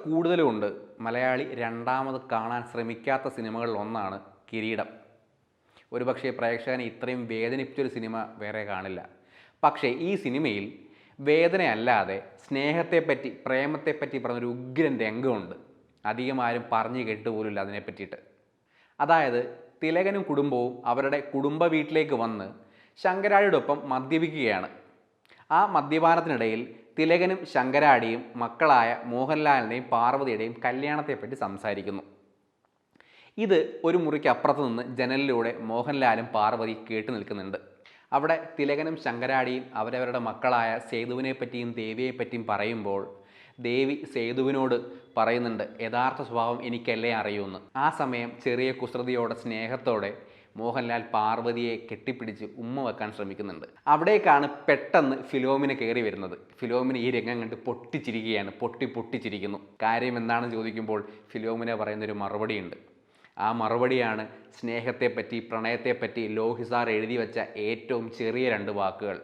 കൂടുതലുമുണ്ട്. മലയാളി രണ്ടാമത് കാണാൻ ശ്രമിക്കാത്ത സിനിമകളിൽ ഒന്നാണ് കിരീടം. ഒരുപക്ഷേ പ്രേക്ഷകനെ ഇത്രയും വേദനിപ്പിച്ചൊരു സിനിമ വേറെ കാണില്ല. പക്ഷേ ഈ സിനിമയിൽ വേദനയല്ലാതെ സ്നേഹത്തെപ്പറ്റി, പ്രേമത്തെപ്പറ്റി പറഞ്ഞൊരു ഉഗ്രൻ രംഗമുണ്ട്. അധികം ആരും പറഞ്ഞു കേട്ട് പോലുമില്ല അതിനെ പറ്റിയിട്ട്. അതായത് തിലകനും കുടുംബവും അവരുടെ കുടുംബ വീട്ടിലേക്ക് വന്ന് ശങ്കരാടിയോടൊപ്പം മദ്യപിക്കുകയാണ്. ആ മദ്യപാനത്തിനിടയിൽ തിലകനും ശങ്കരാടിയും മക്കളായ മോഹൻലാലിൻ്റെയും പാർവതിയുടെയും കല്യാണത്തെപ്പറ്റി സംസാരിക്കുന്നു. ഇത് ഒരു മുറിക്ക് അപ്പുറത്ത് നിന്ന് ജനലിലൂടെ മോഹൻലാലും പാർവതി കേട്ടു നിൽക്കുന്നുണ്ട്. അവിടെ തിലകനും ശങ്കരാടിയും അവരവരുടെ മക്കളായ സേതുവിനെ പറ്റിയും ദേവിയെപ്പറ്റിയും പറയുമ്പോൾ ദേവി സേതുവിനോട് പറയുന്നുണ്ട്, യഥാർത്ഥ സ്വഭാവം എനിക്കല്ലേ അറിയൂന്ന്. ആ സമയം ചെറിയ കുസൃതിയോടെ സ്നേഹത്തോടെ മോഹൻലാൽ പാർവതിയെ കെട്ടിപ്പിടിച്ച് ഉമ്മ വെക്കാൻ ശ്രമിക്കുന്നുണ്ട്. അവിടേക്കാണ് പെട്ടെന്ന് ഫിലോമിന കയറി വരുന്നത്. ഫിലോമിന ഈ രംഗം കണ്ട് പൊട്ടിച്ചിരിക്കുകയാണ്. പൊട്ടിച്ചിരിക്കുന്നു. കാര്യം എന്താണെന്ന് ചോദിക്കുമ്പോൾ ഫിലോമിന പറയുന്നൊരു മറുപടിയുണ്ട്. ആ മറുപടിയാണ് സ്നേഹത്തെപ്പറ്റി, പ്രണയത്തെപ്പറ്റി ലോഹി സാർ എഴുതി വെച്ച ഏറ്റവും ചെറിയ 2 വാക്കുകൾ.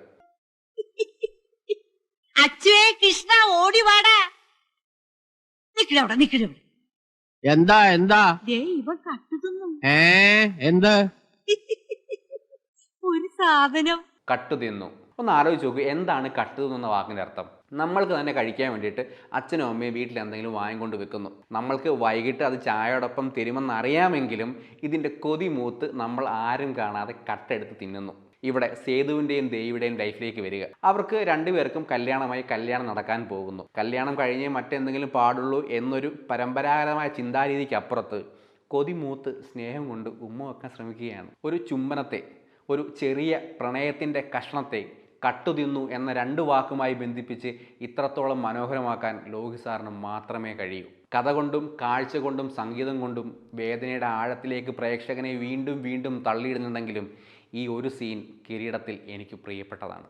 അച്ചുവേ കൃഷ്ണ ഓടി വാടാ. നിക്കടവിടെ. എന്താ എന്താ ഇവൻ കട്ടു തിന്നു. എന്ത് ഒരു സാധനം കട്ടു തിന്നു. ഒന്ന് ആലോചിച്ച് നോക്കൂ, എന്താണ് കട്ടു തിന്നുന്ന വാക്കിൻ്റെ അർത്ഥം? നമ്മൾക്ക് തന്നെ കഴിക്കാൻ വേണ്ടിയിട്ട് അച്ഛനും അമ്മയും വീട്ടിൽ എന്തെങ്കിലും വാങ്ങിക്കൊണ്ട് വെക്കുന്നു. നമ്മൾക്ക് വൈകിട്ട് അത് ചായയോടൊപ്പം തരുമെന്നറിയാമെങ്കിലും ഇതിൻ്റെ കൊതി മൂത്ത് നമ്മൾ ആരും കാണാതെ കട്ടെടുത്ത് തിന്നുന്നു. ഇവിടെ സേതുവിൻ്റെയും ദേവിയുടെയും ലൈഫിലേക്ക് വരിക. അവർക്ക് രണ്ടുപേർക്കും കല്യാണം നടക്കാൻ പോകുന്നു. കല്യാണം കഴിഞ്ഞേ മറ്റെന്തെങ്കിലും പാടുള്ളൂ എന്നൊരു പരമ്പരാഗതമായ ചിന്താരീതിക്ക് അപ്പുറത്ത് കൊതി മൂത്ത് സ്നേഹം കൊണ്ട് ഉമ്മ വെക്കാൻ ശ്രമിക്കുകയാണ്. ഒരു ചുംബനത്തെ, ഒരു ചെറിയ പ്രണയത്തിൻ്റെ കഷ്ണത്തെ കട്ടുതിന്നു എന്ന 2 വാക്കുമായി ബന്ധിപ്പിച്ച് ഇത്രത്തോളം മനോഹരമാക്കാൻ ലോഹി സാറിന് മാത്രമേ കഴിയൂ. കഥ കൊണ്ടും കാഴ്ച കൊണ്ടും സംഗീതം കൊണ്ടും വേദനയുടെ ആഴത്തിലേക്ക് പ്രേക്ഷകനെ വീണ്ടും തള്ളിയിടുന്നുണ്ടെങ്കിലും ഈ ഒരു സീൻ കിരീടത്തിൽ എനിക്ക് പ്രിയപ്പെട്ടതാണ്.